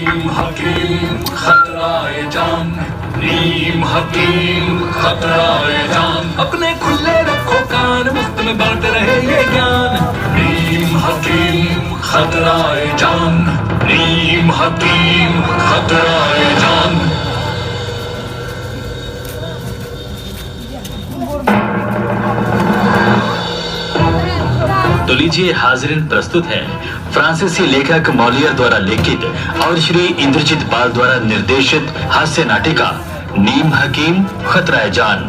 नीम हकीम खतराए जान, नीम हकीम खतराए जान। अपने खुले रखो कान, मुफ्त में बांट रहे ये ज्ञान। नीम हकीम खतराए जान, नीम हकीम खतराए जान। तो लीजिए हाजिरीन, प्रस्तुत है फ्रांसीसी लेखक मॉलियर द्वारा लिखित और श्री इंद्रजीत पाल द्वारा निर्देशित हास्य नाटिका नीम हकीम खतराए जान।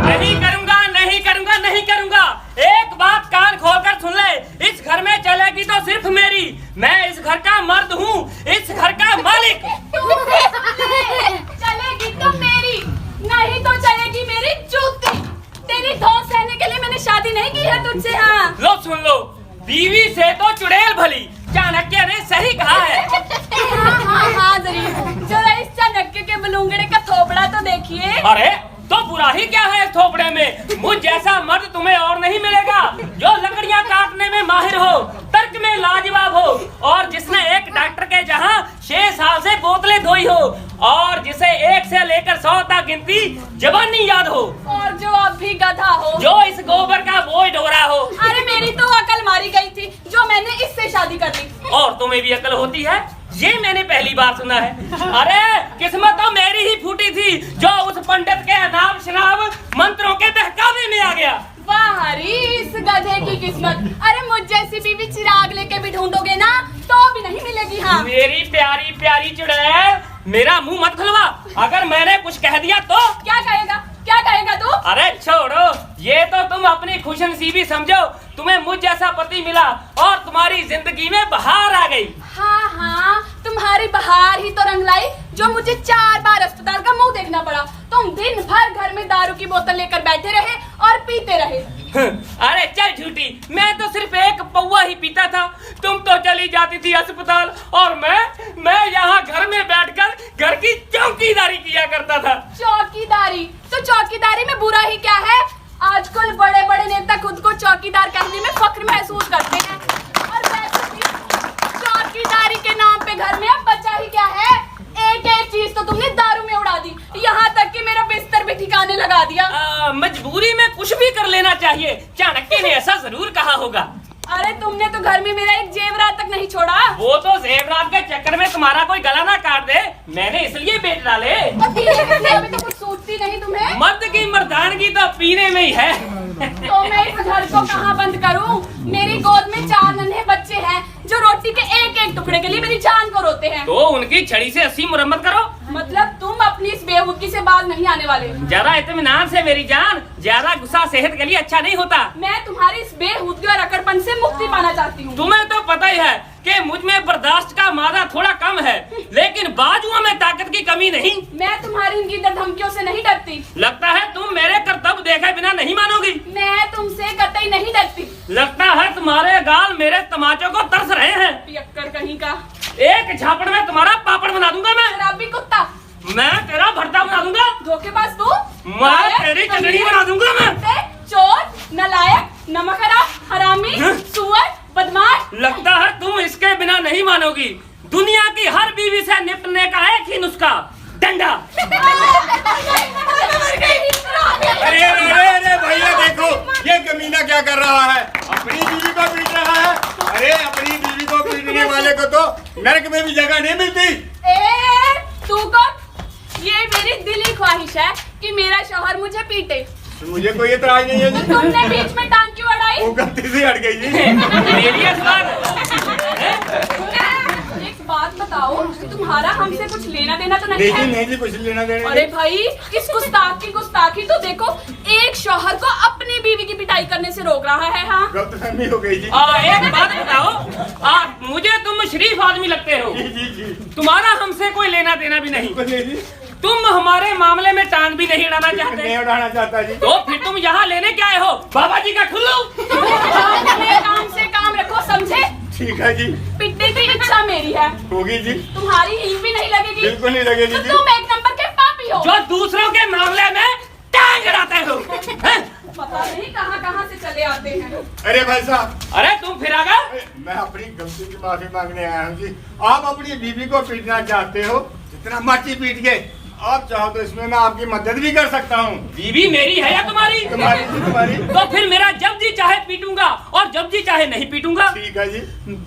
नहीं करूंगा, नहीं करूंगा, नहीं करूंगा। एक बात कान खोलकर सुन ले, इस घर में चलेगी तो सिर्फ मेरी। मैं इस घर का मर्द हूँ, इस घर का मालिक। चलेगी तो मेरी, नहीं तो चलेगी मेरी जूती। तेरी धौंस सहने के लिए मैंने शादी नहीं की है तुझसे। हाँ लो सुन लो, बीवी से तो चुड़ैल भली। चाणक्य ने सही कहा है। हाँ जरूर। जरा इस चाणक्य के बलूंगड़े का थोपड़ा तो देखिए। अरे तो बुरा ही क्या है इस थोपड़े में? मुझ जैसा मर्द तुम्हें और नहीं मिलेगा, जो लकड़ियां काटने में माहिर हो, तर्क में लाजवाब हो, और जिसने एक डॉक्टर के जहां 6 साल से बोतलें धोई हो, और जिसे 1 से लेकर 100 तक गिनती जबानी याद हो, और जो अब भी गधा हो, जो इस गोबर का बोझ ढोरा हो। अरे मेरी तो अकल मारी गई थी जो मैंने इससे शादी कर ली। और तुम्हें भी अकल होती है? ये मैंने पहली बार सुना है। अरे किस्मत तो मेरी ही फूटी थी जो उस पंडित के अनाप शनाप मंत्रों के बहकावे में आ गया। वाह हरी, इस गधे की किस्मत। अरे मुझ जैसी बीवी चिराग लेके भी ढूंढोगे ना तो भी नहीं मिलेगी। हाँ मेरी प्यारी प्यारी चुड़ैल, मेरा मुंह मत खुलवा। अगर मैंने कुछ कह दिया तो क्या कहेगा, क्या कहेगा तू? अरे छोड़ो, ये तो तुम अपनी खुशनसीबी समझो। तुम्हें मुझ जैसा पति मिला और तुम्हारी जिंदगी में बहार आ गई। हाँ हाँ, तुम्हारी बहार ही तो रंग लाई जो मुझे 4 बार अस्पताल का मुंह देखना पड़ा। तुम दिन भर घर में दारू की बोतल लेकर बैठे रहे और पीते रहे। अरे चल झूठी, मैं तो सिर्फ एक पौवा ही पीता था। तुम तो चली जाती थी अस्पताल और मैं यहाँ घर में बैठकर घर की चौकीदारी किया करता था। चौकीदारी? तो चौकीदारी में बुरा ही क्या है? आजकल बड़े बड़े नेता खुद को चौकीदार कहने में फख्र महसूस करते हैं। और वैसे भी चौकीदारी के नाम पे घर में अब बचा ही क्या है? एक एक चीज तो तुमने दारू में उड़ा दी, यहाँ तक कि मेरा बिस्तर भी ठिकाने लगा दिया। मजबूरी में कुछ भी कर लेना चाहिए, चाणक्य ने ऐसा जरूर कहा होगा। अरे तुमने तो घर में मेरा एक जेवरात तक नहीं छोड़ा। वो तो जेवरात के चक्कर में तुम्हारा कोई गला ना काट दे, मैंने इसलिए बेच डाले। अभी तो कुछ सूझती नहीं तुम्हें। मर्द की मर्दानगी तो पीने में ही है। तो मैं इस घर को कहाँ बंद करूँ? मेरी गोद में 4 नन्हे बच्चे हैं जो रोटी के एक एक टुकड़े के लिए मेरी जान को रोते हैं। तो उनकी छड़ी से 80 मुरम्मत करो। मतलब तुम अपनी इस बेहुदगी से बाज नहीं आने वाले। जरा इत्मीनान से मेरी जान, ज्यादा गुस्सा सेहत के लिए अच्छा नहीं होता। मैं तुम्हारी इस बेहुदगी और अकड़पन से मुक्ति पाना चाहती हूँ। तुम्हें तो पता ही है कि मुझ में बर्दाश्त का मादा थोड़ा कम है, लेकिन बाजुओं में ताकत की कमी नहीं। मैं तुम्हारी इन गिद्दर धमकियों से नहीं डरती। लगता है तुम मेरे करतब देखे बिना नहीं मानोगी। मैं तुमसे कतई नहीं डरती। लगता है तुम्हारे गाल मेरे तमाचों को तरस रहे हैं। पियक्कड़ कहीं का। एक झापड़ में तुम्हारा पापड़ बना दूंगा मैं। शराबी कुत्ता। मैं तेरा भरता बना दूंगा। धोखेबाज तू। मैं तेरी चटनी बना दूंगा मैं। चोर, नलायक, नमकहरा, हरामी, सुअर, बदमाश। लगता है तुम इसके बिना नहीं मानोगी। दुनिया की हर बीवी से निपटने का एक ही नुस्खा, डंडा। अरे अरे अरे भैया देखो, ये कमीना क्या कर रहा है? अपनी बीवी को पीट रहा है। अरे अपनी बीवी को पीटने वाले को तो नरक में भी जगह नहीं मिलती। तू कौन? ये मेरी दिली ख्वाहिश है कि मेरा शौहर मुझे पीटे। मुझे कोई एतराज नहीं है जी। तुमने बीच में टांग क्यों अड़ाई? वो गलती से हट गई जी। मेरी एक बात बताओ, तुम्हारा हमसे कुछ लेना देना तो नहीं है? नहीं जी, कुछ लेना देना। अरे भाई, इस गुस्ताख की गुस्ताखी तो देखो। एक शौहर को अपनी बीवी की पिटाई करने से रोक रहा है। हाँ गलतफहमी हो गई जी। एक बात बताओ, मुझे तुम शरीफ आदमी लगते हो। जी जी जी। तुम्हारा हमसे कोई लेना देना भी नहीं। जी। तुम हमारे मामले में टांग भी नहीं उड़ाना चाहते। नहीं उड़ाना चाहता जी। तो फिर तुम यहाँ लेने क्या आए हो? बाबा जी का खुल्लू। काम से काम रखो, समझे? ठीक है जी। पिटने की इच्छा मेरी है। होगी जी। तुम्हारी हींग भी नहीं लगेगी। बिल्कुल नहीं लगेगी तो जी। तुम एक नंबर के पापी हो जो दूसरों के मामले में टांग अड़ाते हो। पता नहीं कहाँ कहाँ से चले आते हैं। अरे भाई साहब, अरे तुम फिर आ गए। मैं अपनी गलती की माफी मांगने आया हूँ जी। आप अपनी बीवी को पीटना चाहते हो, जितना मर्जी पीटिए। आप चाहो तो इसमें मैं आपकी मदद भी कर सकता हूँ। बीवी मेरी है या तुम्हारी? तुम्हारी। तो फिर मेरा जब जी चाहे पीटूंगा और जब जी चाहे नहीं पीटूंगा। ठीक है जी।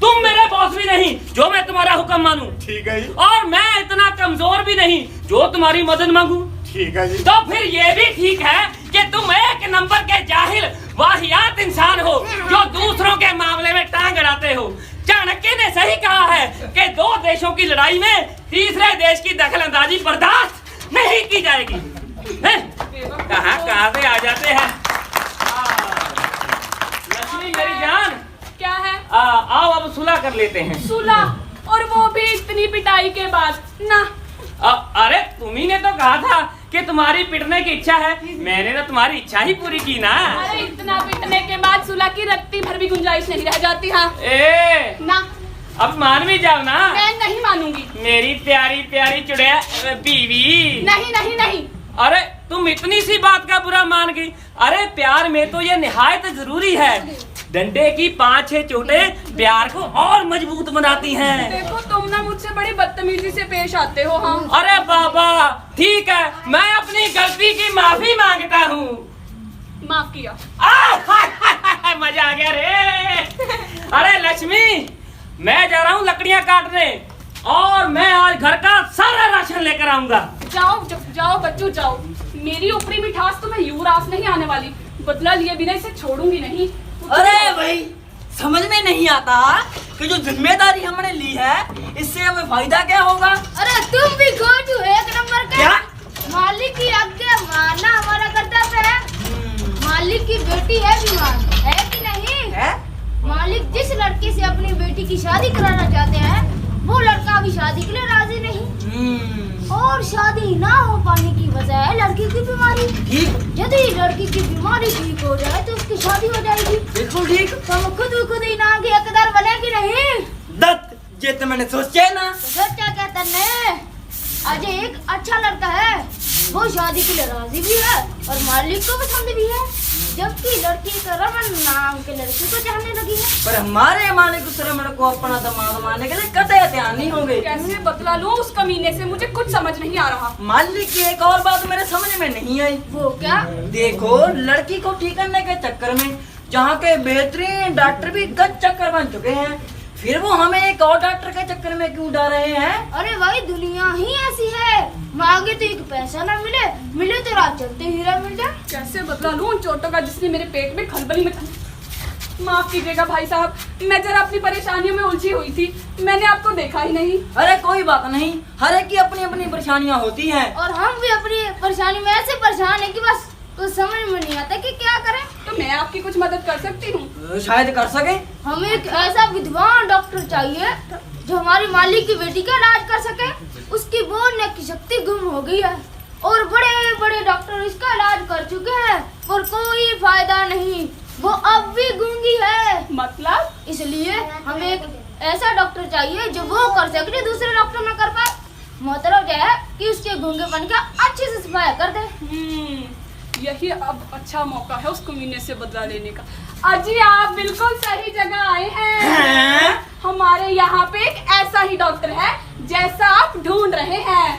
तुम मेरे बॉस भी नहीं जो मैं तुम्हारा हुक्म मानूं। ठीक है जी। और मैं इतना कमजोर भी नहीं जो तुम्हारी मदद मांगू। ठीक है जी। तो फिर ये भी ठीक है कि तुम एक नंबर के जाहिल वाहियात इंसान हो जो दूसरों के मामले में टांग अड़ाते हो। चाणक्य ने सही कहा है कि दो देशों की लड़ाई में तीसरे देश की दखलंदाजी बर्दाश्त नहीं की जाएगी। कहाँ से आ जाते हैं। लक्ष्मी मेरी जान, क्या है? आओ अब सुलह कर लेते हैं। सुलह? और वो भी इतनी पिटाई के बाद ना। अरे तुम्ही ने तो कहा था कि तुम्हारी पिटने की इच्छा है, मैंने तो तुम्हारी इच्छा ही पूरी की ना। अरे इतना पिटने के बाद सुलह की रत्ती भर भी गुंजाइश नहीं रह जाती। हाँ ना, अब मान भी जाओ ना। मैं नहीं मानूंगी। मेरी प्यारी प्यारी चुड़ैल बीवी। नहीं नहीं नहीं। अरे तुम इतनी सी बात का बुरा मान गई। अरे प्यार में तो ये निहायत जरूरी है। डंडे की 5-6 चोटें प्यार को और मजबूत बनाती हैं। देखो तुम ना मुझसे बड़ी बदतमीजी से पेश आते हो। हाँ अरे बाबा ठीक है, मैं अपनी गलती की माफी मांगता हूँ। माफ किया। मजा आ गया रे। अरे लक्ष्मी, मैं जा रहा हूँ लकड़ियाँ काटने और मैं आज घर का सारा राशन लेकर आऊंगा। जाओ जाओ बच्चों जाओ। मेरी ऊपरी मिठास तो मैं युवराज नहीं आने वाली। बदला लिए बिना इसे छोड़ूंगी नहीं। अरे भाई समझ में नहीं आता कि जो जिम्मेदारी हमने ली है इससे हमें फायदा क्या होगा। अरे तुम भी घोटू एक नंबर का। क्या? मालिक की आज्ञा मानना हमारा कर्तव्य है। मालिक की बेटी है बीमार, है कि नहीं है? मालिक जिस लड़के से अपनी बेटी की शादी कराना चाहते हैं वो लड़का भी शादी के लिए राजी नहीं। और शादी ना हो पाने की वजह है लड़की की बीमारी। ठीक। यदि लड़की की बीमारी ठीक हो जाए तो उसकी शादी हो जाएगी। बिल्कुल ठीक। तुम खुद ही ना की हकदार बनेगी नहीं। दत्त ये तो मैंने सोचा है ना। सोचा क्या तन्ने? आज एक अच्छा लड़का है, वो शादी के लिए राजी भी है और मालिक को पसंद भी है, जबकि लड़की का रमन नाम के लड़की को चाहने लगी है। पर हमारे मालिक उस रमन को अपना दामाद मानने के लिए कतई तैयार नहीं होंगे। कैसे बतला लूं उस कमीने से, मुझे कुछ समझ नहीं आ रहा। मालिक की एक और बात मेरे समझ में नहीं आई। वो क्या? देखो लड़की को ठीक करने के चक्कर में जहाँ के बेहतरीन डॉक्टर भी गज चक्कर बन चुके हैं, फिर वो हमें एक और डॉक्टर के चक्कर में क्यों डाल रहे हैं? अरे भाई दुनिया ही ऐसी है, मांगे तो एक पैसा ना मिले, मिले तो रात चलते हीरा मिल जाए। कैसे बदला लूं उन चोटों का जिसने मेरे पेट में खलबली में। माफ कीजिएगा भाई साहब, मैं जरा अपनी परेशानियों में उलझी हुई थी, मैंने आपको देखा ही नहीं। अरे कोई बात नहीं, हर एक की अपनी अपनी परेशानियाँ होती हैं। और हम भी अपनी परेशानी में ऐसे परेशान है कि बस कुछ समझ में नहीं आता कि क्या करें। तो मैं आपकी कुछ मदद कर सकती हूँ। शायद कर सके। हमें एक ऐसा विद्वान डॉक्टर चाहिए जो हमारी मालिक की बेटी का इलाज कर सके। उसकी बोलने की शक्ति गुम हो गई है और बड़े बड़े डॉक्टर इसका इलाज कर चुके हैं पर कोई फायदा नहीं, वो अब भी गूंगी है। मतलब? इसलिए हमें एक ऐसा डॉक्टर चाहिए जो वो कर सके दूसरे डॉक्टर न कर पाए। मतलब यह है कि उसके गूंगेपन का अच्छे से सफाया कर दे। यही अब अच्छा मौका है उस कमीने से बदला लेने का। अजी आप बिल्कुल सही जगह आए हैं। हमारे यहाँ पे एक ऐसा ही डॉक्टर है जैसा आप ढूंढ रहे हैं,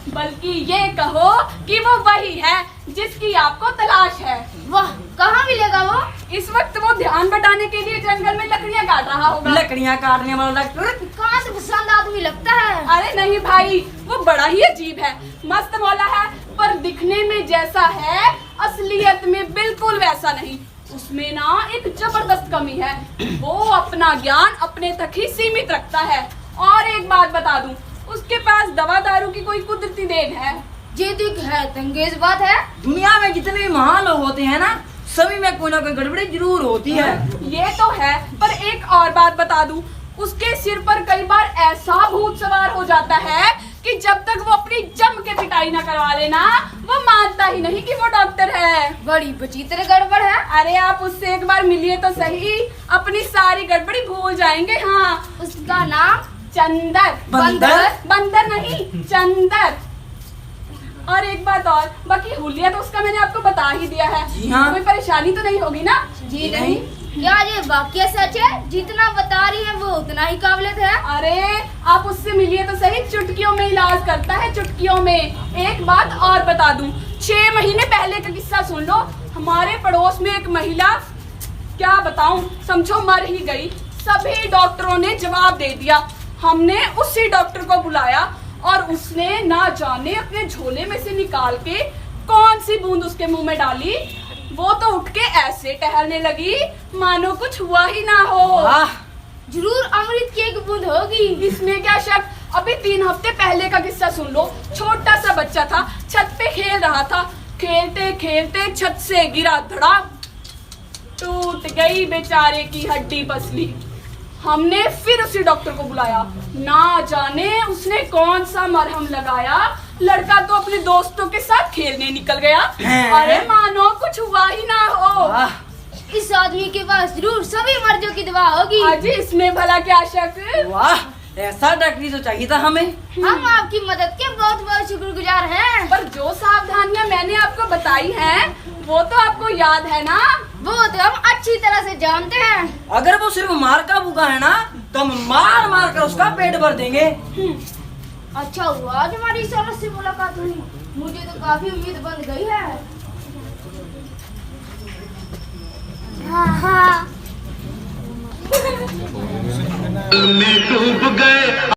बल्कि ये कहो कि वो वही है जिसकी आपको तलाश है। वाह, कहाँ मिलेगा वो? इस वक्त वो ध्यान बटाने के लिए जंगल में लकड़ियाँ काट रहा होगा। लकड़ियाँ काटने वाला डॉक्टर? कहाँ से पसंद आदमी लगता है। अरे नहीं भाई, वो बड़ा ही अजीब है, मस्त मौला है, पर दिखने में जैसा है असलियत में बिल्कुल वैसा नहीं। उसमें ना एक जबरदस्त कमी है, वो अपना ज्ञान अपने तक ही सीमित रखता है। और एक बात बता दूं, उसके पास दवा दारू की कोई कुदरती देन है। ये तो है तंगेज बात है। दुनिया में जितने भी महान लोग होते हैं ना, सभी में कोई ना कोई गड़बड़ी जरूर होती है। ये तो है, पर एक और बात बता दूं, उसके सिर पर कई बार ऐसा भूत सवार हो जाता है कि जब तक वो अपनी जम के पिटाई ना करवा लेना, वो मानता ही नहीं कि वो डॉक्टर है। बड़ी विचित्र गड़बड़ है। अरे आप उससे एक बार मिलिए तो सही, अपनी सारी गड़बड़ी भूल जाएंगे। हाँ, उसका नाम चंदर। बंदर? बंदर नहीं, चंदर। और एक बात और, बाकी हुलिया तो उसका मैंने आपको बता ही दिया है। जी हाँ। कोई परेशानी तो नहीं होगी ना? जी नहीं। क्या ये वाक्य सच है? जितना बता रही है वो उतना ही काबिलियत है। अरे आप उससे मिलिए तो सही, चुटकियों में इलाज करता है, चुटकियों में। एक बात और बता दूं, 6 महीने पहले का किस्सा सुन लो। हमारे पड़ोस में एक महिला, क्या बताऊं, समझो मर ही गई। सभी डॉक्टरों ने जवाब दे दिया। हमने उसी डॉक्टर को बुलाया और उसने ना जाने अपने झोले में से निकाल के कौन सी बूंद उसके मुंह में डाली। वो तो उठ के ऐसे टहलने लगी मानो कुछ हुआ ही ना हो। जरूर अमृत की एक बूंद होगी। इसमें क्या शक। अभी 3 हफ्ते पहले का किस्सा सुन लो। छोटा सा बच्चा था, छत पे खेल रहा था। खेलते खेलते छत से गिरा, धड़ाम, टूट गई बेचारे की हड्डी पसली। हमने फिर उसी डॉक्टर को बुलाया। ना जाने उसने कौन सा मरहम लगाया। लड़का तो अपने दोस्तों के साथ खेलने निकल गया। अरे मानो कुछ हुआ ही ना हो। इस आदमी के पास जरूर सभी मर्जों की दवा होगी। अजी इसमें भला क्या शक। वाह, ऐसा डॉक्टरी तो चाहिए था हमें। हम आपकी मदद के बहुत बहुत शुक्रगुजार हैं। पर जो सावधानियां मैंने आपको बताई हैं वो तो आपको याद है ना। वो तो हम अच्छी तरह से जानते हैं। अगर वो सिर्फ मार का भूखा है ना तो हम मार मार कर उसका पेट भर देंगे। अच्छा हुआ आज हमारी इस औरत से मुलाकात हुई। मुझे तो काफी उम्मीद बन गई है। हाँ। में डूब गए।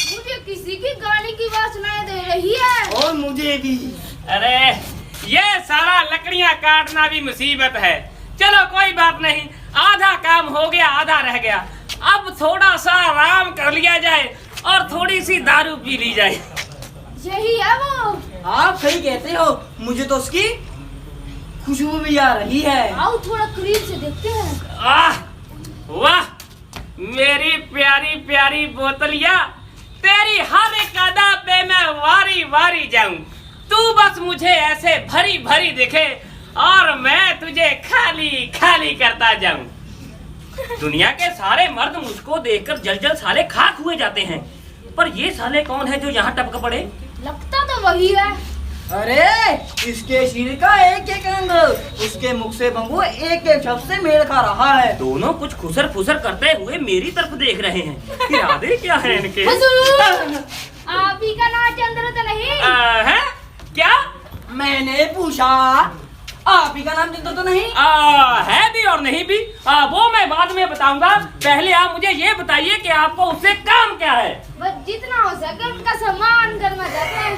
मुझे किसी की गाने की आवाज सुनाई दे रही है। और मुझे भी। अरे ये सारा लकड़ियां काटना भी मुसीबत है। चलो कोई बात नहीं, आधा काम हो गया, आधा रह गया। अब थोड़ा सा आराम कर लिया जाए और थोड़ी सी दारू पी ली जाए। यही है वो। आप सही कहते हो, मुझे तो उसकी खुशबू भी आ रही है। आओ थोड़ा करीब से देखते हैं। आह वाह, मेरी प्यारी प्यारी बोतलिया, तेरी हर एक अदा पे मैं वारी वारी जाऊं। तू बस मुझे ऐसे भरी भरी दिखे और मैं तुझे खाली खाली करता जाऊं। दुनिया के सारे मर्द मुझको देखकर जल जल साले खाक हुए जाते हैं, पर ये साले कौन है जो यहाँ टपक पड़े? लगता तो वही है। अरे इसके शरीर का एक एक अंग उसके मुख से बंगू एक एक शब्द से मेल खा रहा है। दोनों कुछ खुसर फुसर करते हुए मेरी तरफ देख रहे हैं। इरादे क्या है इनके? हुजूर, आप ही का नाम चंद्र तो नहीं? है क्या? मैंने पूछा आप ही का नाम चंद्र तो नहीं? है भी और नहीं भी। वो मैं बाद में बताऊंगा। पहले आप मुझे ये बताइए कि आपको उससे काम क्या है? बस जितना हो सके उनका सम्मान करना चाहते हैं।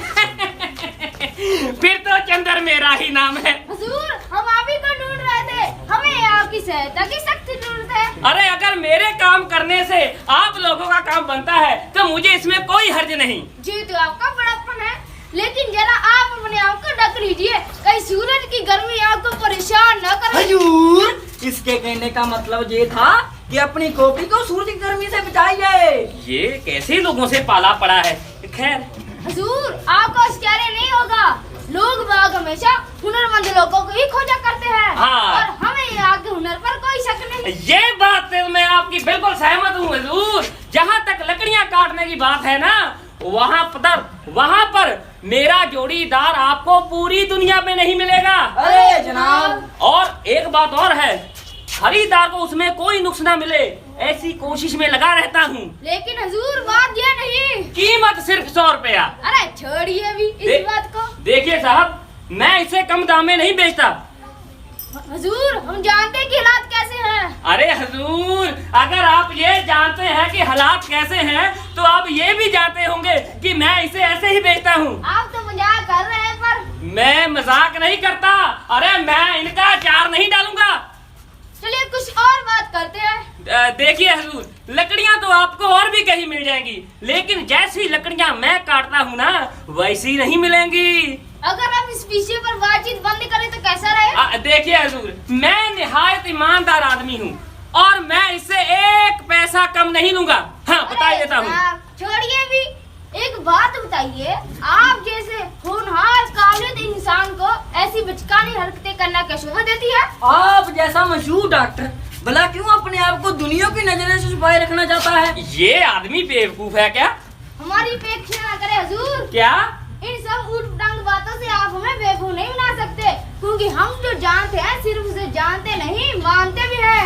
फिर तो चंद्र मेरा ही नाम है। हुजूर, हम आप ही को ढूंढ रहे थे। हमें आपकी सहायता की सख्त जरूरत है। अरे अगर मेरे काम करने से आप लोगों का काम बनता है तो मुझे इसमें कोई हर्ज नहीं। जी तो आपका बड़प्पन है, लेकिन जरा आप अपने आप को ढक लीजिए, कहीं सूरज की गर्मी आपको परेशान न करे। हुजूर, इसके कहने का मतलब ये था कि अपनी खोपड़ी को सूरज की गर्मी से बचाइए। ये कैसे लोगों से पाला पड़ा है। खैर हुजूर, आपको आश्चर्य नहीं होगा, लोग बाग हमेशा हुनरमंद लोगों को ही खोजा करते हैं। हाँ। और हमें यहाँ के हुनर पर कोई शक नहीं। ये बात से मैं आपकी बिल्कुल सहमत हूँ हुजूर। जहाँ तक लकड़ियाँ काटने की बात है ना, वहाँ पर मेरा जोड़ीदार आपको पूरी दुनिया में नहीं मिलेगा। अरे जनाब। और एक बात और है, खरीदार को उसमें कोई नुक्स ना मिले ऐसी कोशिश में लगा रहता हूँ। लेकिन हुजूर, बात ये नहीं, कीमत सिर्फ 100 रुपया। अरे छोड़िए भी इस बात को। देखिए साहब, मैं इसे कम दाम में नहीं बेचता। हुजूर, हम जानते हैं कि हालात कैसे हैं। अरे हुजूर, अगर आप ये जानते हैं कि हालात कैसे हैं तो आप ये भी जानते होंगे कि मैं इसे ऐसे ही बेचता हूँ। आप तो मजाक कर रहे हैं, पर मैं मजाक नहीं करता। अरे मैं इनका अचार नहीं डालूंगा। चलिए कुछ और बात करते हैं। देखिए हुजूर, लकड़ियाँ तो आपको और भी कहीं मिल जाएंगी, लेकिन जैसी लकड़ियाँ मैं काटता हूँ ना वैसी नहीं मिलेंगी। अगर आप इस विषय पर बातचीत बंद करें तो कैसा रहे? देखिए हुजूर, मैं निहायत ईमानदार आदमी हूँ और मैं इससे 1 पैसा कम नहीं लूंगा। हाँ, बता देता हूँ। छोड़िए भी, एक बात बताइए, आप जैसे होनहार काबिल इंसान को ऐसी बचकानी हरकतें करना क्या शोभा देती है? आप जैसा मशहूर डॉक्टर भला क्यों अपने आप को दुनिया की नजरों से छुपाए रखना चाहता है? ये आदमी बेवकूफ है क्या? हमारी उपेक्षा ना करे हुजूर। क्या? इन सब उल्ट-पटांग बातों से आप हमें बेवकूफ नहीं बना सकते, क्योंकि हम जो जानते हैं सिर्फ उसे जानते नहीं मानते भी हैं।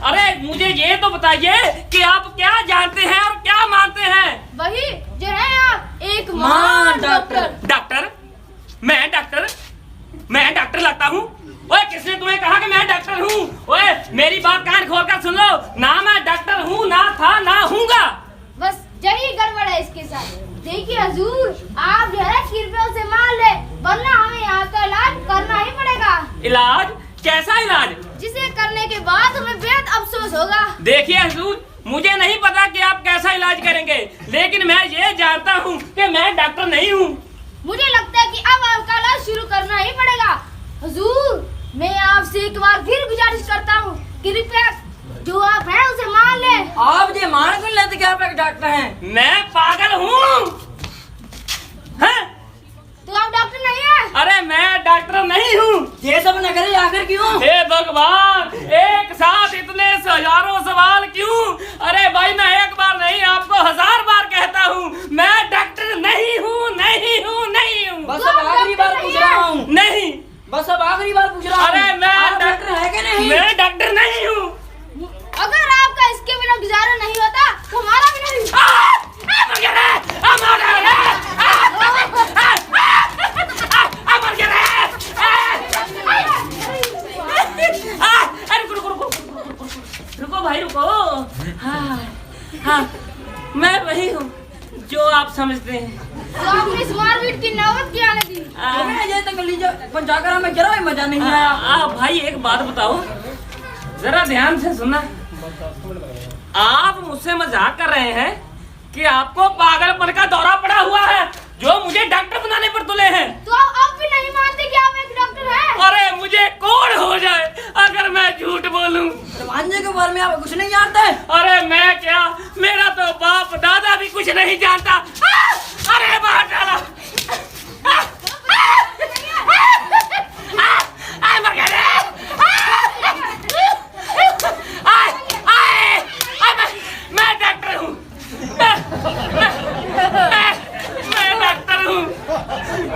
अरे मुझे ये तो बताइए कि आप क्या जानते हैं और क्या मानते हैं? वही जो है आप एक महान डॉक्टर। डॉक्टर? मैं डॉक्टर लगता हूँ? ओए किसने तुम्हें कहा कि मैं डॉक्टर हूँ? ओए मेरी बात कान खोल कर सुन लो, ना मैं डॉक्टर हूँ, ना था, ना हूँगा। बस यही गड़बड़ है इसके साथ। देखिए हुजूर, आप जो है कृपया उसे मान ले, वरना हमें यहाँ का इलाज करना ही पड़ेगा। इलाज? कैसा इलाज? जिसे करने के बाद हमें बेहद अफसोस होगा। देखिए हुजूर, मुझे नहीं पता कि आप कैसा इलाज करेंगे, लेकिन मैं ये जानता हूँ कि मैं डॉक्टर नहीं हूँ। मुझे लगता है कि अब आपका इलाज शुरू करना ही पड़ेगा। हुजूर, मैं आपसे एक बार फिर गुजारिश करता हूँ, कृपया जो आप हैं उसे मान ले। आप ये मान क्यों लेते कि आप एक डॉक्टर हैं? मैं पागल हूँ? तो आप डॉक्टर नहीं है? अरे मैं डॉक्टर नहीं हूँ। ये सब न करे आखिर क्यों? हे भगवान, एक साथ इतने हजारों सवाल क्यों? अरे भाई मैं एक बार नहीं आपको 1000 बार कहता हूँ, मैं डॉक्टर नहीं हूँ, नहीं हूँ, नहीं हूँ। बस अब आखिरी बार पूछ रहा हूँ। नहीं, बस अब आखिरी बार पूछ रहा हूँ। अरे मैं आप डॉक्टर है कि नहीं? मैं डॉक्टर नहीं हूँ। अगर आपका इसके बिना गुजारा नहीं होता तो हमारा भी नहीं। रुको भाई रुको। हाँ, मैं वही हूँ जो आप समझते हैं। तो आपने इस मारपीट की नौबत क्या आने दी? ये तक पंचाकरा में जरा भी मजा नहीं आया। भाई एक बात बताओ, जरा ध्यान से सुनना। आप मुझसे मजाक कर रहे हैं कि आपको पागलपन का दौरा पड़ा हुआ है जो मुझे डॉक्टर बनाने पर तुले हैं। तो आप अब भी नहीं मानते कि आप एक डॉक्टर हैं? अरे मुझे कौन हो जाए अगर मैं झूठ बोलूं। दरवाजे के बारे में आप कुछ नहीं जानते? अरे मैं क्या, मेरा तो बाप दादा भी कुछ नहीं जानता। अरे बाहर डाला। मर गया रे। मैं डॉक्टर हूँ। मैं डॉक्टर हूँ।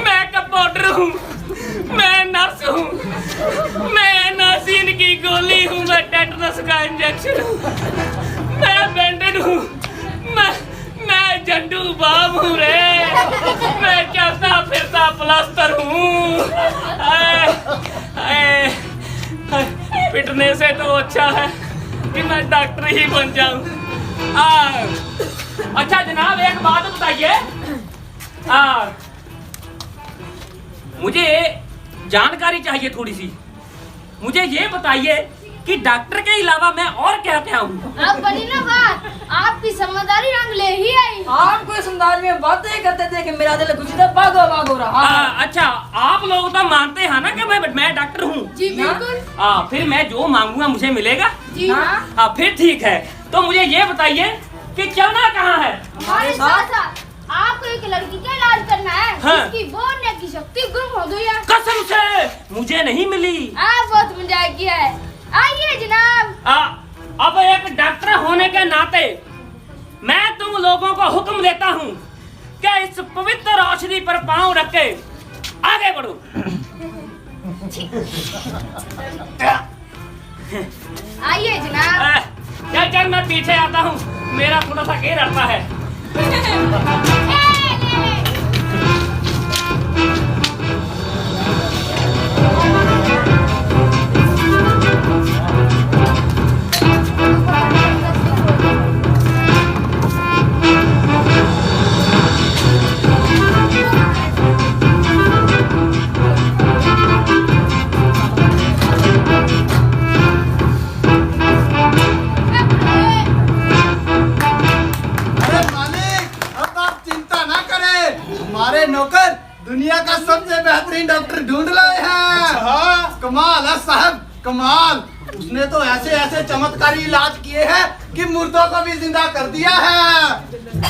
मैं कंपाउंडर हूँ। मैं नर्स हूँ। मैं नासिन की गोली हूँ। मैं टेटनस का इंजेक्शन हूँ। मैं बैंडेड हूँ। मैं झंडू बाम हूँ रे। मैं चलता फिरता प्लास्टर हूँ। पिटने से तो अच्छा है कि मैं डॉक्टर ही बन जाऊं। अच्छा जनाब एक बात बताइए, मुझे जानकारी चाहिए थोड़ी सी। मुझे ये बताइए कि डॉक्टर के अलावा मैं और क्या क्या हूँ? अब बनी ना बात, आपकी समझदारी रंग ले ही आई। आपको इस अंदाज में बातें करते थे कि मेरा दिल कुछ भागो भागो रहा। अच्छा आप लोग तो मानते हैं ना कि मैं डॉक्टर हूँ? जी बिल्कुल। फिर मैं जो मांगूंगा मुझे मिलेगा? जी हाँ। फिर ठीक है। तो मुझे ये बताइए कि चलना कहाँ है? हमारे साथ आपको एक लड़की का इलाज करना है। हाँ। जिसकी बोलने की शक्ति गुम हो गई है। कसम से मुझे नहीं मिली। आप बहुत मजाक किया है। आइए जनाब। अब एक डॉक्टर होने के नाते मैं तुम लोगों को हुक्म देता हूँ कि इस पवित्र रोशनी पर पांव रख के आगे बढ़ो। आइए जनाब। चल मैं पीछे आता हूँ, मेरा थोड़ा सा घेर अड़ता है। नौकर दुनिया का सबसे बेहतरीन डॉक्टर ढूंढ लाए हैं। कमाल है साहब, कमाल। उसने तो ऐसे ऐसे चमत्कारी इलाज किए हैं कि मुर्दों को भी जिंदा कर दिया है।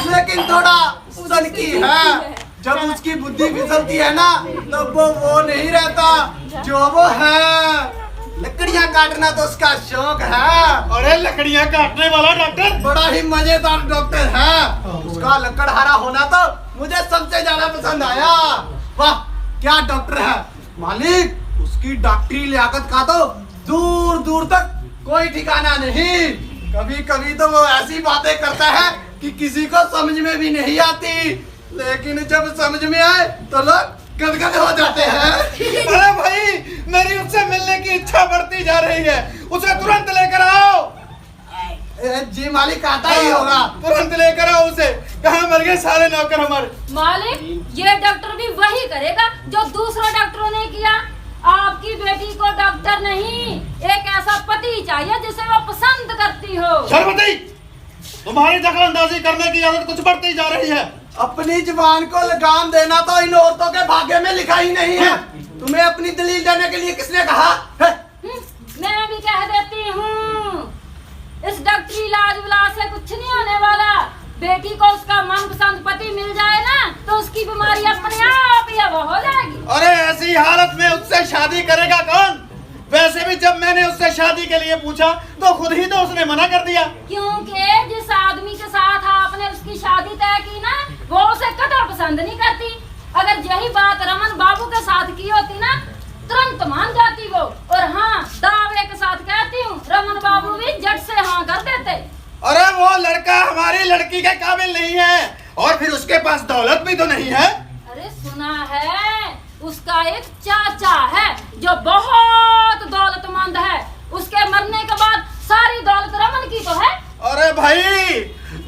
लेकिन थोड़ा सन की है, जब उसकी बुद्धि फिसलती है ना तब वो नहीं रहता जो वो है। लकड़ियां काटना तो उसका शौक है। अरे लकड़ियां काटने वाला डॉक्टर बड़ा ही मजेदार डॉक्टर है। उसका लकड़हारा होना तो मुझे सबसे ज्यादा पसंद आया। वाह क्या डॉक्टर है मालिक, उसकी डॉक्टरी लियाकत का तो दूर दूर तक कोई ठिकाना नहीं। कभी कभी तो वो ऐसी बातें करता है कि किसी को समझ में भी नहीं आती, लेकिन जब समझ में आए तो लोग गदगद हो जाते हैं। अरे भाई मेरी उससे मिलने की इच्छा बढ़ती जा रही है, उसे तुरंत लेकर आओ। जी मालिक आता ही होगा। तुरंत लेकर आओ उसे। कहाँ मर गए सारे नौकर हमारे। मालिक ये डॉक्टर भी वही करेगा जो दूसरा डॉक्टरों ने किया। आपकी बेटी को डॉक्टर नहीं, एक ऐसा पति चाहिए जिसे वो पसंद करती हो। शर्मती, तुम्हारी दखलंदाजी करने की आदत कुछ बढ़ती जा रही है। अपनी जुबान को लगाम देना तो इन औरतों के भाग्य में लिखा ही नहीं है। तुम्हें अपनी दलील देने के लिए किसने कहा है? मैं भी कह देती हूँ, इस डॉक्टरी इलाज विलाज से कुछ नहीं होने वाला। बेटी को उसका मनपसंद पति मिल जाए ना तो उसकी बीमारी अपने आप ही वो हो जाएगी। अरे ऐसी हालत में उससे शादी करेगा कौन? वैसे भी जब मैंने उससे शादी के लिए पूछा तो खुद ही तो उसने मना कर दिया। क्योंकि जिस आदमी के साथ आपने उसकी शादी तय की ना वो उसे कतई पसंद नहीं करती। अगर यही बात रमन बाबू के साथ की होती ना तुरंत मान जाती वो। और हाँ दावे के साथ कहती हूँ रमन बाबू भी झट से हाँ कर देते। अरे वो लड़का हमारी लड़की के काबिल नहीं है और फिर उसके पास दौलत भी तो नहीं है। अरे सुना है उसका एक चाचा है जो बहुत दौलतमंद है। उसके मरने के बाद सारी दौलत रमन की तो है। अरे भाई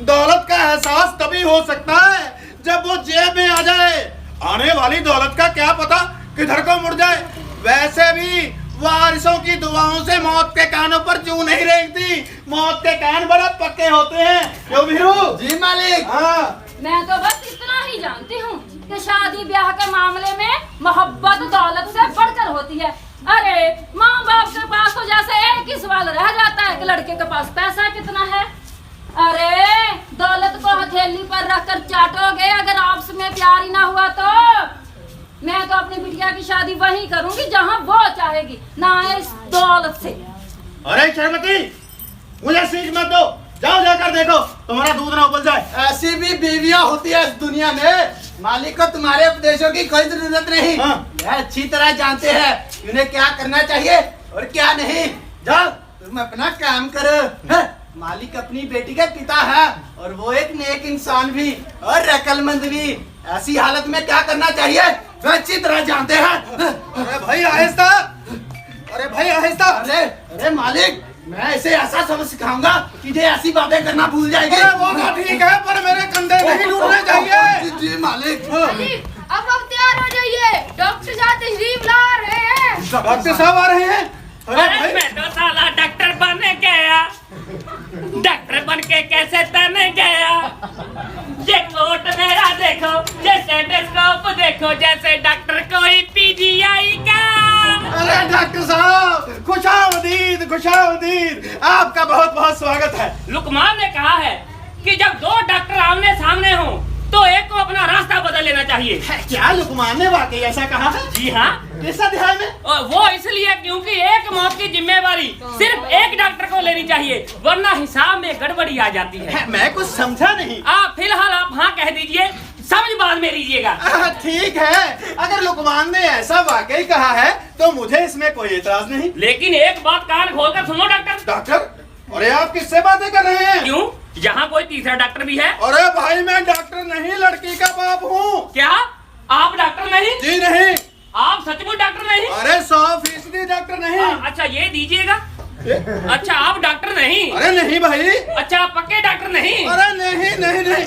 दौलत का एहसास तभी हो सकता है जब वो जेब में आ जाए। आने वाली दौलत का क्या पता किधर को मुड़ जाए। वैसे भी वारिसों की दुआओं से मौत के कानों पर जू नहीं रेंगती। मौत के कान बड़ा पक्के होते हैं। क्यों भीरू? जी मालिक। हाँ मैं तो बस इतना ही जानती हूँ कि शादी ब्याह के मामले में मोहब्बत दौलत से बढ़कर होती है। अरे माँ बाप के पास तो जैसे एक ही सवाल रह जाता है कि लड़के के पास पैसा कितना है। अरे दौलत को हथेली पर रखकर चाटोगे अगर आपस में प्यार ही ना हुआ तो। मैं तो अपनी बिटिया की शादी वहीं करूंगी जहाँ वो चाहेगी, ना इस दौलत से। अरे शर्मती मुझे सीख मत दो। जाओ जाकर देखो तुम्हारा दूध ना उबल जाए। ऐसी भी बीवियां होती है इस दुनिया में। मालिक को तुम्हारे उपदेशों की कोई जरूरत नहीं। यह अच्छी तरह जानते हैं उन्हें क्या करना चाहिए और क्या नहीं। जाओ तुम अपना काम करो। मालिक अपनी बेटी के पिता है और वो एक नेक इंसान भी और अक्लमंद भी। ऐसी हालत में क्या करना चाहिए वो अच्छी तरह जानते हैं। अरे भाई आहिस्ता। अरे भाई आहिस्ता। अरे मालिक मैं इसे ऐसा सबक सिखाऊंगा कि ये ऐसी बातें करना भूल जाएगी। अरे वो तो ठीक है पर मेरे कंधे नहीं टूटने चाहिए। जी मालिक। मालिक अब आप तैयार हो जाइए, डॉक्टर साहब तशरीफ ला रहे हैं। डॉक्टर साहब आ रहे हैं। अरे मैं तो साला डॉक्टर बन गया। डॉक्टर बन के कैसे तने गया। ये कोट मेरा देखो, ये स्टेथोस्कोप देखो, जैसे डॉक्टर कोई पीजीआई का। अरे डॉक्टर साहब खुशामदीद खुशामदीद। आपका बहुत बहुत स्वागत है। लुकमान ने कहा है कि जब दो डॉक्टर आमने सामने हो तो एक को अपना रास्ता बदल लेना चाहिए। क्या लुकमान ने वाकई ऐसा कहा है? जी हाँ। किस अध्याय में? और वो इसलिए क्योंकि एक मौत की जिम्मेवारी सिर्फ एक डॉक्टर को लेनी चाहिए वरना हिसाब में गड़बड़ी आ जाती है। मैं कुछ समझा नहीं। आप फिलहाल आप हाँ कह दीजिए, समझ बाद में लीजिएगा। ठीक है अगर लुकमान ने ऐसा वाकई कहा है तो मुझे इसमें कोई एतराज नहीं। लेकिन एक बात कान खोलकर सुनो डॉक्टर। डॉक्टर अरे आप किससे बातें कर रहे हैं? क्यों यहाँ कोई तीसरा डॉक्टर भी है? अरे भाई मैं डॉक्टर नहीं लड़की का बाप हूँ। क्या आप डॉक्टर नहीं? जी नहीं। आप सचमुच डॉक्टर नहीं? अरे 100% डॉक्टर नहीं। अच्छा ये दीजिएगा। अच्छा आप डॉक्टर नहीं? अरे नहीं भाई। अच्छा आप पक्के डॉक्टर नहीं? अरे नहीं नहीं नहीं।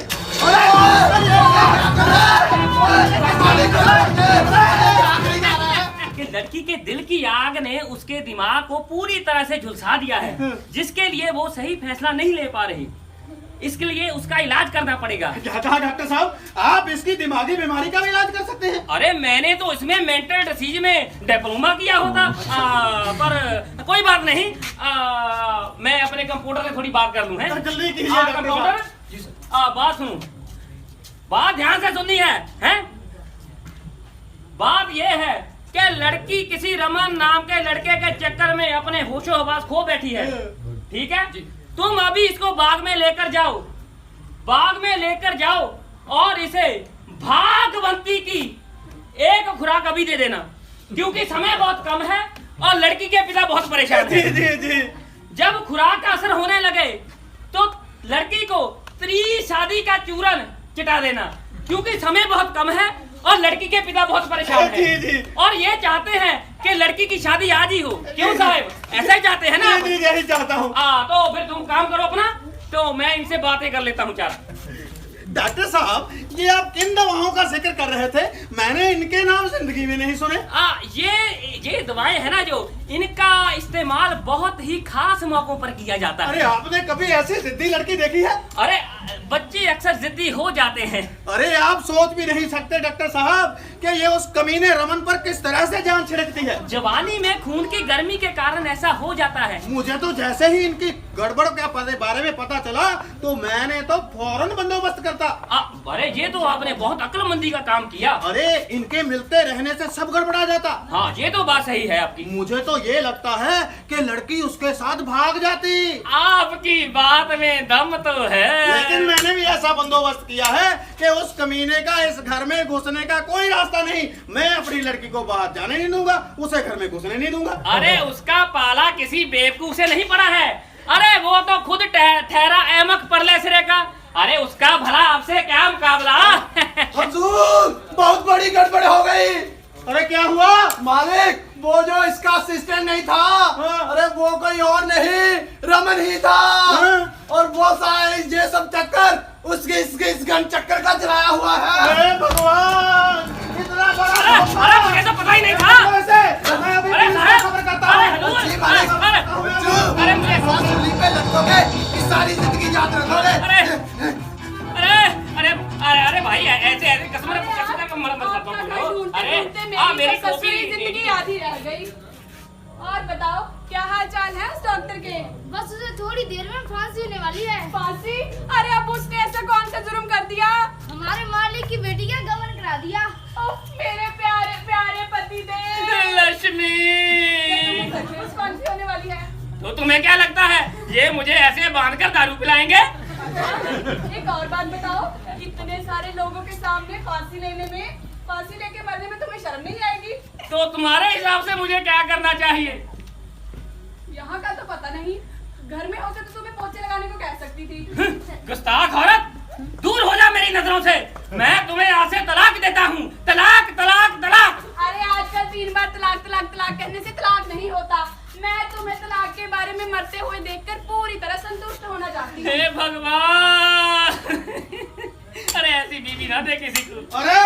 कि लड़की के दिल की आग ने उसके दिमाग को पूरी तरह से झुलसा दिया है जिसके लिए वो सही फैसला नहीं ले पा रही। इसके लिए उसका इलाज करना पड़ेगा। क्या कहा डॉक्टर साहब? आप इसकी दिमागी बीमारी का भी इलाज कर सकते हैं? अरे मैंने तो इसमें मेंटल डिसीज में डिप्लोमा किया होता। पर कोई बात नहीं। मैं अपने कंप्यूटर से थोड़ी बात कर लूं। है जल्दी कीजिए कंप्यूटर। बात सुनो, बात ध्यान से सुननी है? बात ये है कि लड़की किसी रमन नाम के लड़के के चक्कर में अपने होशो हवास खो बैठी है, ठीक है? तुम अभी इसको बाग में लेकर जाओ, बाग में लेकर जाओ और इसे भागवंती की एक खुराक अभी दे देना, क्योंकि समय बहुत कम है और लड़की के पिता बहुत परेशान हैं। जी। जब खुराक का असर होने लगे तो लड़की को शादी का चूरन चिटा देना, क्योंकि समय बहुत कम है और लड़की के पिता बहुत परेशान हैं और ये चाहते हैं कि लड़की की शादी आज ही हो। क्यों साहब, ऐसा ही चाहते हैं ना? जी, यही चाहता हूँ। तो फिर तुम काम करो अपना, तो मैं इनसे बातें कर लेता हूँ चार। डॉक्टर साहब, ये आप किन दवाओं का जिक्र कर रहे थे? मैंने इनके नाम जिंदगी में नहीं सुने। ये दवाएं है ना, जो इनका इस्तेमाल बहुत ही खास मौकों पर किया जाता है। अरे आपने कभी ऐसी जिद्दी लड़की देखी है? अरे बच्चे अक्सर जिद्दी हो जाते हैं। अरे आप सोच भी नहीं सकते डॉक्टर साहब कि ये उस कमीने रमन पर किस तरह से जान छिड़कती है। जवानी में खून की गर्मी के कारण ऐसा हो जाता है। मुझे तो जैसे ही इनकी गड़बड़ के बारे में पता चला तो मैंने तो फौरन बंदोबस्त करता। अरे ये तो आपने बहुत अक्लमंदी का काम किया। अरे इनके मिलते रहने से सब गड़बड़ा जाता। हाँ, ये तो बात सही है आपकी। मुझे तो ये लगता है कि लड़की उसके साथ भाग जाती। आपकी बात में दम तो है, लेकिन मैंने भी ऐसा बंदोबस्त किया है कि उस कमीने का इस घर में घुसने का कोई रास्ता नहीं। मैं अपनी लड़की को बाहर जाने नहीं दूंगा, उसे घर में घुसने नहीं दूंगा। अरे उसका पाला किसी बेवकूफ से नहीं पड़ा है। अरे वो तो खुद ठहरा अहमक परले सिरे का। अरे उसका भला आपसे क्या मुकाबला। हुजूर, बहुत बड़ी गड़बड़ हो गई। अरे क्या हुआ? मालिक, वो जो इसका असिस्टेंट नहीं था, अरे वो कोई और नहीं, रमन ही था। और वो साइज ये सब चक्कर उसके इस घन चक्कर का चलाया हुआ है। अरे भगवान, इतना बड़ा। अरे मुझे तो पता ही नहीं था। मैं अभी खबर करता हूँ। जी मालिक, अरे मुझे फांसी पे लटकोगे, इस सारी जिंदगी याद रखोगे। अरे भाई, ऐसे कसम का मत बोलो। अरे मेरी टोपी जिंदगी आधी रह गई। और बताओ क्या हाल चाल है उस डॉक्टर के? बस उसे थोड़ी देर में फांसी होने वाली है। फांसी? अरे अब उसने ऐसा कौन सा जुर्म कर दिया? हमारे मालिक की बेटी का गमन करा दिया। मेरे प्यारे प्यारे पति देव। लक्ष्मी, फांसी होने वाली है। तो तुम्हें क्या लगता है ये मुझे ऐसे बांधकर दारू पिलाएंगे? एक और बात बताओ, इतने सारे लोगों के सामने फांसी लेके मरने में तुम्हें शर्म नहीं आएगी? तो तुम्हारे हिसाब से मुझे क्या करना चाहिए? यहाँ का तो पता नहीं, घर में होते तो तुम्हें पोछे लगाने को कह सकती थी। गुस्ताख औरत, दूर हो जा मेरी नजरों से। मैं तुम्हें आज से तलाक देता हूँ। तलाक तलाक तलाक। अरे आजकल 3 बार तलाक तलाक तलाक कहने से तलाक नहीं होता। मैं तुम्हें तलाक के बारे में मरते हुए देखकर पूरी तरह संतुष्ट होना चाहती हूँ। हे भगवान, अरे ऐसी बीवी ना दे किसी को। अरे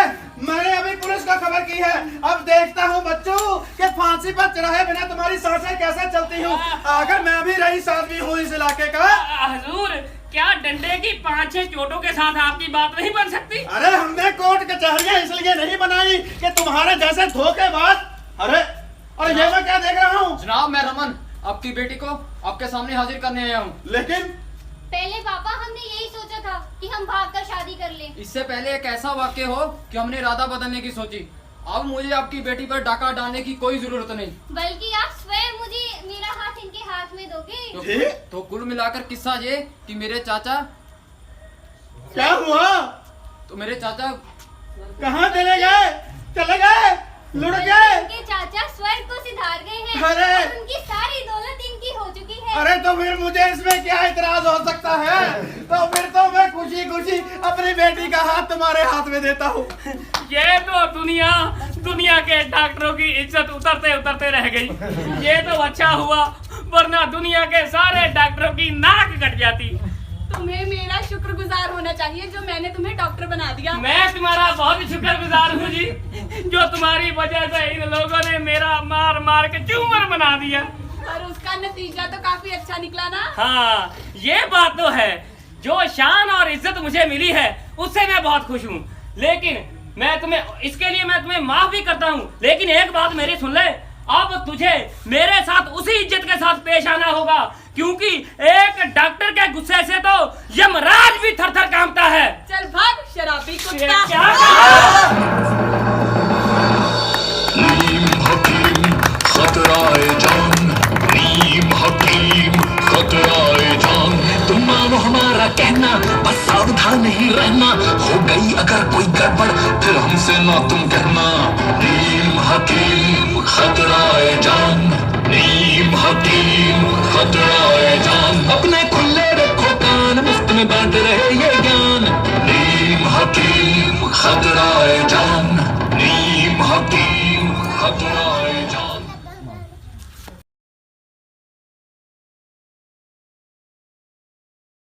मैंने अभी पुलिस को खबर की है। अब देखता हूँ बच्चों कि फांसी पर चढ़ाए बिना तुम्हारी सांसें कैसे चलती हूँ। अगर मैं भी रईस आदमी हूँ इस इलाके का। हुजूर, क्या डंडे की 5-6 चोटों के साथ आपकी बात नहीं बन सकती? अरे हमने कोर्ट कचहरियां इसलिए नहीं बनाई कि तुम्हारे जैसे धोखेबाज। अरे ये मैं क्या देख रहा हूँ? जनाब, मैं रमन आपकी बेटी को आपके सामने हाजिर करने आया हूँ। लेकिन पहले पापा हमने यही सोचा था कि हम भागकर शादी कर लें। इससे पहले एक ऐसा वाक्य हो कि हमने इरादा बदलने की सोची। अब मुझे आपकी बेटी पर डाका डालने की कोई जरूरत नहीं, बल्कि आप स्वयं मुझे मेरा हाथ इनके हाथ में दोगे। तो कुल मिलाकर किस्सा ये कि मेरे चाचा। क्या हुआ? तो मेरे चाचा कहाँ चले गए? चले गए? लुढ़ गए? उनके चाचा स्वर्ग को सिधार गए हैं। अरे! और उनकी सारी दौलत इनकी हो चुकी है। अरे तो फिर मुझे इसमें क्या इतराज हो सकता है? तो फिर तो मैं खुशी खुशी अपनी बेटी का हाथ तुम्हारे हाथ में देता हूँ। ये तो दुनिया के डॉक्टरों की इज्जत उतरते उतरते रह गई। ये तो अच्छा हुआ, वरना दुनिया के सारे डॉक्टरों की नाक कट जाती। तुम्हें मेरा शुक्रगुजार होना चाहिए जो मैंने तुम्हें डॉक्टर बना दिया। मैं तुम्हारा बहुत शुक्रगुजार हूँ जी, जो तुम्हारी वजह से इन लोगों ने मेरा मार मार के चूमर बना दिया। और उसका नतीजा तो काफी अच्छा निकला ना? हाँ, ये बात तो है। जो शान और इज्जत मुझे मिली है उससे मैं बहुत खुश हूँ। लेकिन इसके लिए मैं तुम्हें माफ भी करता हूँ। लेकिन एक बात मेरी सुन ले, अब तुझे मेरे साथ उसी इज्जत के साथ पेश आना होगा, क्योंकि एक डॉक्टर के गुस्से से तो यमराज भी थर-थर कांपता है। चल भाग शराबी कुत्ता। क्या? खतराए जान, नीम हकीम खतराए जान। तुम मानो हमारा कहना, बस सावधान ही रहना, हो गई अगर कोई गड़बड़ फिर हमसे ना तुम कहना। नीम हकीम खतराए जान, नीम हकीम खतराए जान। अपने खुले रखो कान, मुफ्त में बांट रहे ये ज्ञान। नीम हकीम खतराए जान, नीम हकीम खतराए जान।